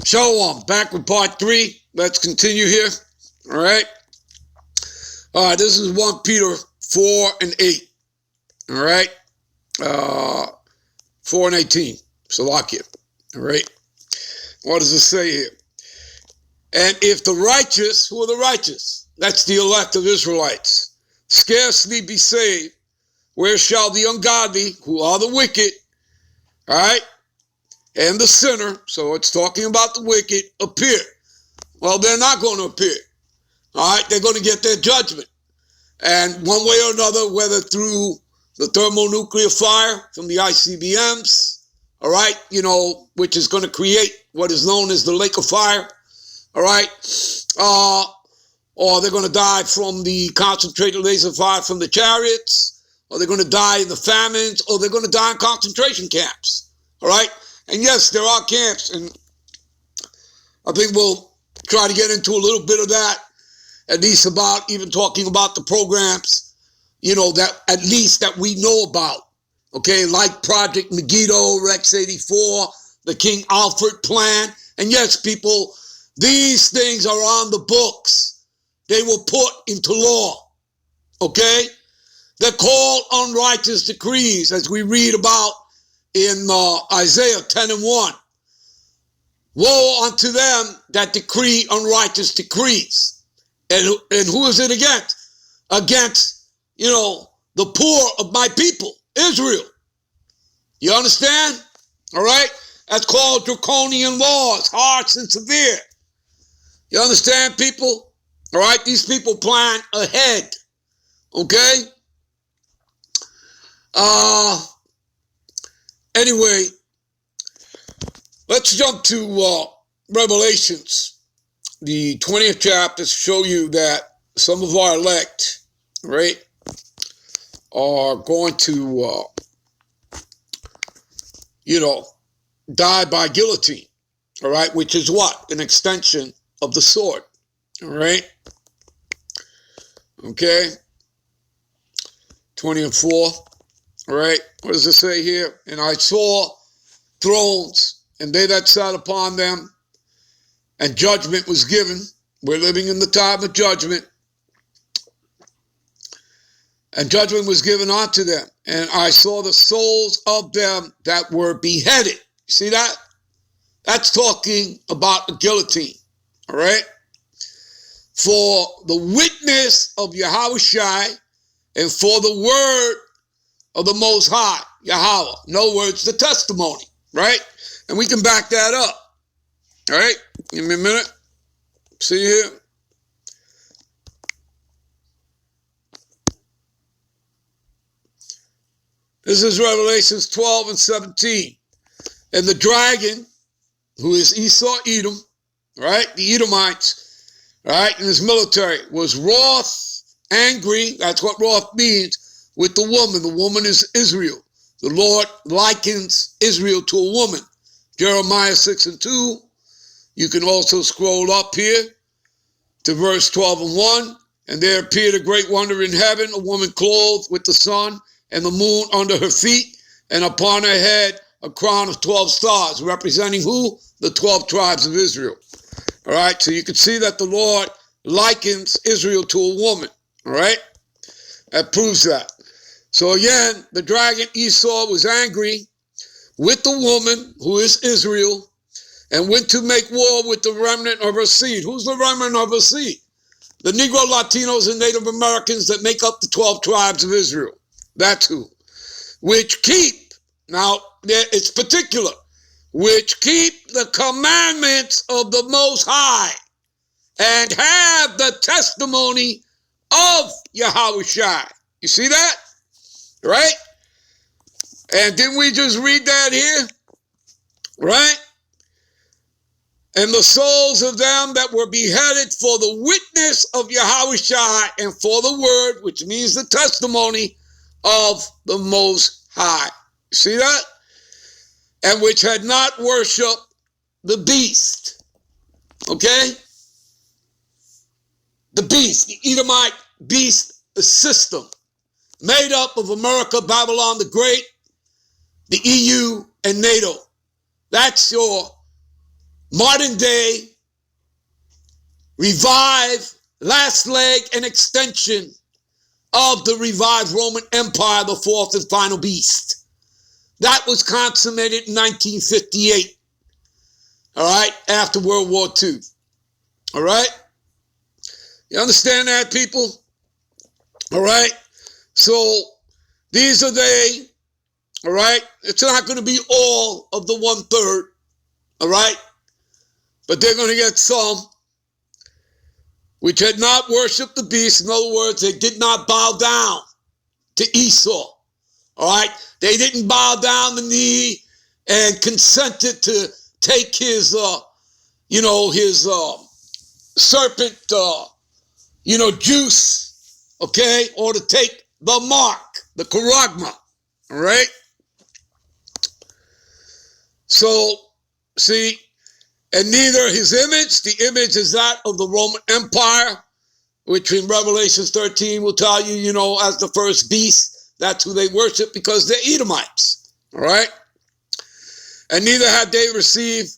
Shalom, back with part 3. Let's continue here. All right. This is 1 Peter 4 and 8. All right. 4 and 18. Salakia. All right. What does it say here? And if the righteous, who are the righteous? That's the elect of Israelites. Scarcely be saved, where shall the ungodly, who are the wicked, all right, and the sinner, so it's talking about the wicked, appear? Well, they're not going to appear. All right, they're going to get their judgment. And one way or another, whether through the thermonuclear fire from the ICBMs, all right, which is going to create what is known as the lake of fire, all right, or they're going to die from the concentrated laser fire from the chariots, or they're going to die in the famines, or they're going to die in concentration camps, all right? And yes, there are camps, and I think we'll try to get into a little bit of that, at least about even talking about the programs, that at least that we know about, okay, like Project Megiddo, Rex 84, the King Alfred Plan. And yes, people, these things are on the books. They were put into law, okay? They're called unrighteous decrees, as we read about in Isaiah 10 and 1. Woe unto them that decree unrighteous decrees. And who is it against? Against, the poor of my people, Israel. You understand? All right? That's called draconian laws, harsh and severe. You understand, people? All right? These people plan ahead. Okay? Anyway, let's jump to Revelations, the 20th chapter, to show you that some of our elect, right, are going to, die by guillotine, all right, which is what? An extension of the sword, all right? Okay? 20 and 4, all right? What does it say here? And I saw thrones, and they that sat upon them, and judgment was given. We're living in the time of judgment. And judgment was given unto them. And I saw the souls of them that were beheaded. See that? That's talking about the guillotine. All right? For the witness of Yahushai and for the word of the Most High, Yahweh. In other words, the testimony. Right? And we can back that up. All right? Give me a minute. See here. This is Revelations 12 and 17. And the dragon, who is Esau Edom, right? The Edomites, right? And his military was wroth, angry. That's what wroth means, with the woman. The woman is Israel. The Lord likens Israel to a woman. Jeremiah 6 and 2. You can also scroll up here to verse 12 and 1. And there appeared a great wonder in heaven, a woman clothed with the sun and the moon under her feet, and upon her head a crown of 12 stars, representing who? The 12 tribes of Israel. All right, so you can see that the Lord likens Israel to a woman. All right, that proves that. So again, the dragon Esau was angry with the woman, who is Israel, and went to make war with the remnant of her seed. Who's the remnant of her seed? The Negro, Latinos, and Native Americans that make up the 12 tribes of Israel. That's who. Which keep, now it's particular, which keep the commandments of the Most High and have the testimony of Yahushai. You see that? Right? And didn't we just read that here? Right? And the souls of them that were beheaded for the witness of Yahushai and for the word, which means the testimony of the Most High. See that? And which had not worshipped the beast. Okay? The beast, the Edomite beast system, made up of America, Babylon the Great, the EU, and NATO. That's your modern day, revive, last leg and extension of the revived Roman Empire, the fourth and final beast. That was consummated in 1958, all right, after World War II, all right? You understand that, people? All right? So these are they, all right? It's not going to be all of the 1/3, all right? But they're going to get some which had not worshipped the beast. In other words, they did not bow down to Esau, all right? They didn't bow down the knee and consented to take his, his serpent, juice, okay? Or to take the mark, the charagma, all right? So, see, and neither his image, the image is that of the Roman Empire, which in Revelation 13 will tell you, as the first beast, that's who they worship because they're Edomites, all right? And neither had they received,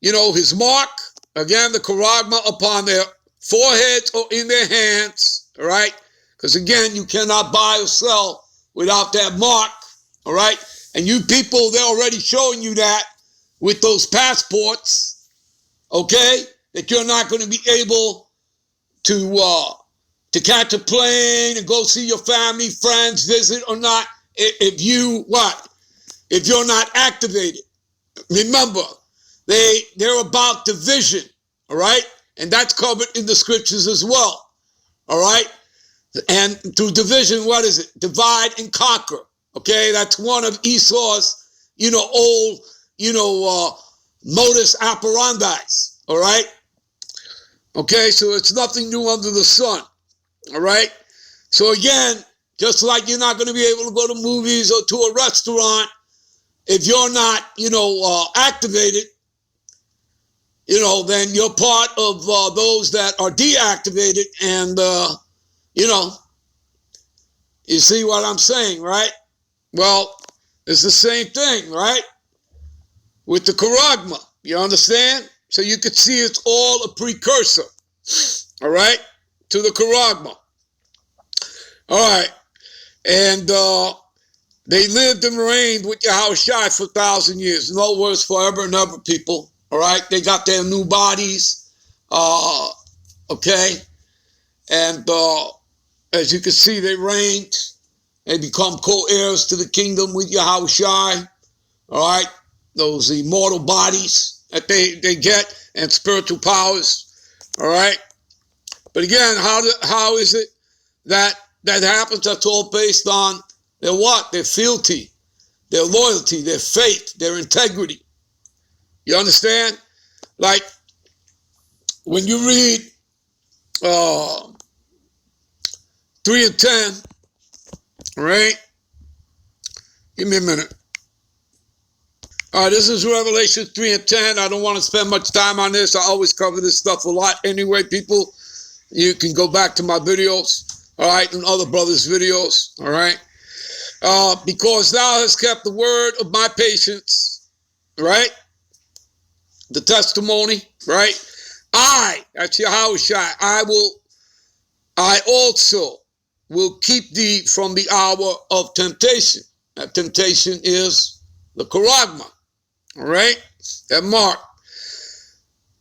his mark, again, the charagma upon their foreheads or in their hands, all right? Because again, you cannot buy or sell without that mark, all right? And you people, they're already showing you that with those passports, okay? That you're not going to be able to catch a plane and go see your family, friends, visit or not, if you're not activated. Remember, they're about division, all right? And that's covered in the scriptures as well, all right? And through division, what is it? Divide and conquer, okay? That's one of Esau's, old, modus operandi, all right? Okay, so it's nothing new under the sun, all right? So again, just like you're not going to be able to go to movies or to a restaurant if you're not, activated, then you're part of those that are deactivated and, you see what I'm saying, right? Well, it's the same thing, right? With the charagma, you understand? So you could see it's all a precursor, all right, to the charagma. All right, and they lived and reigned with Yahushua for 1,000 years. In other words, forever and ever, people, all right? They got their new bodies, okay? And as you can see, they reigned. They become co-heirs to the kingdom with Yahushua, all right? Those immortal bodies that they get and spiritual powers, all right? But again, how is it that happens? That's all based on their what? Their fealty, their loyalty, their faith, their integrity. You understand? Like when you read 3 and 10, right? Give me a minute. All right, this is Revelation 3 and 10. I don't want to spend much time on this. I always cover this stuff a lot anyway, people. You can go back to my videos, all right, and other brothers' videos, all right? Because thou hast kept the word of my patience, right? The testimony, right? That's Yahushua, I also will keep thee from the hour of temptation. That temptation is the charagma, all right? That mark,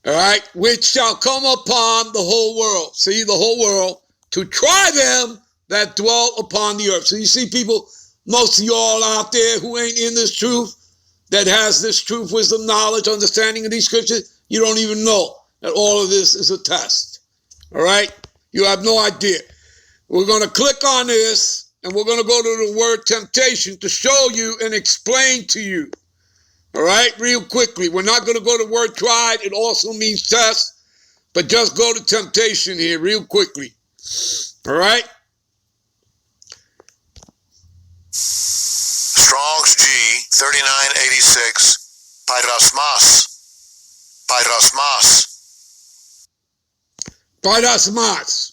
all right? Which shall come upon the whole world. See, the whole world, to try them that dwell upon the earth. So you see, people, most of y'all out there who ain't in this truth, that has this truth, wisdom, knowledge, understanding of these scriptures, you don't even know that all of this is a test. All right? You have no idea. We're going to click on this, and we're going to go to the word temptation to show you and explain to you. All right? Real quickly. We're not going to go to the word tried. It also means test. But just go to temptation here real quickly. All right? Strong's G 3986 Paidasmas.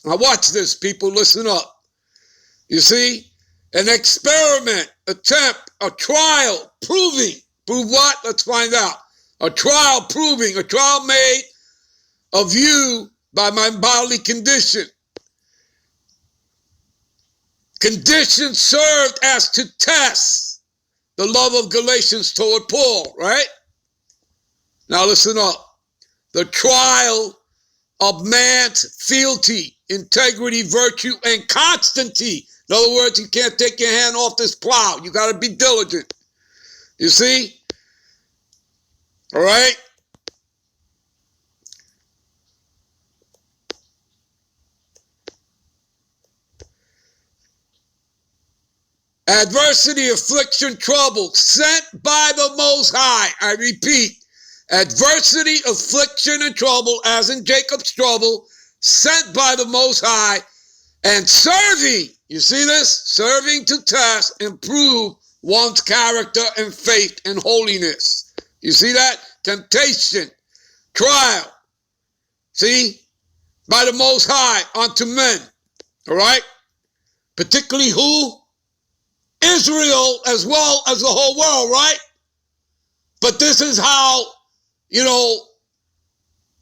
Now watch this, people. Listen up. You see? An experiment, attempt, a trial, proving. Prove what? Let's find out. A trial proving, a trial made of you by my bodily condition. Conditions served as to test the love of Galatians toward Paul, right? Now listen up. The trial of man's fealty, integrity, virtue, and constancy. In other words, you can't take your hand off this plow. You got to be diligent. You see? All right? Adversity, affliction, trouble, sent by the Most High. I repeat, adversity, affliction, and trouble, as in Jacob's trouble, sent by the Most High, and serving, you see this? Serving to test and prove one's character and faith and holiness. You see that? Temptation, trial, see? By the Most High unto men, all right? Particularly who? Israel as well as the whole world, right? But this is how,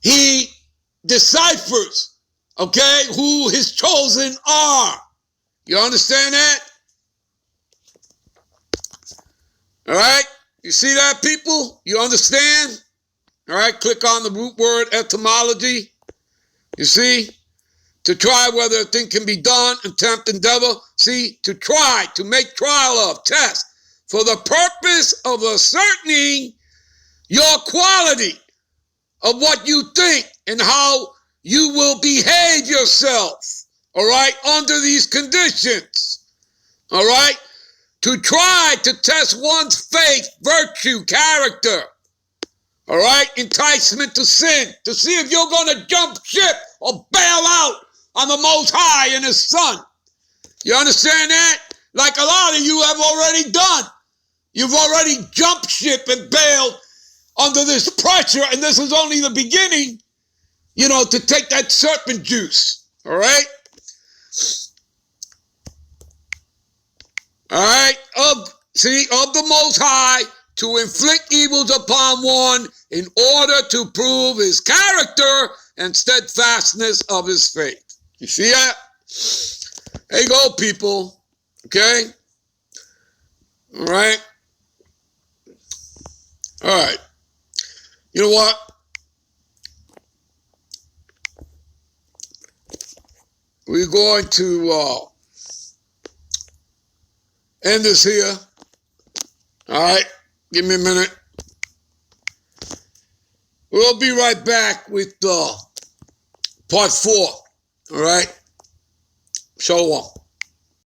he deciphers, okay, who his chosen are. You understand that? All right? You see that, people? You understand? All right, click on the root word etymology. You see? To try whether a thing can be done, attempt, endeavor. See, to try, to make trial of, test, for the purpose of ascertaining your quality of what you think and how you will behave yourself, all right, under these conditions, all right? To try to test one's faith, virtue, character, all right? Enticement to sin, to see if you're going to jump ship or bail out on the Most High and His Son. You understand that? Like a lot of you have already done. You've already jumped ship and bailed under this pressure, and this is only the beginning, to take that serpent juice. All right? All right? Of the Most High to inflict evils upon one in order to prove his character and steadfastness of his faith. You see that? There you go, people. Okay? All right? All right. You know what? We're going to end this here. All right? Give me a minute. We'll be right back with part 4. All right? Shalom.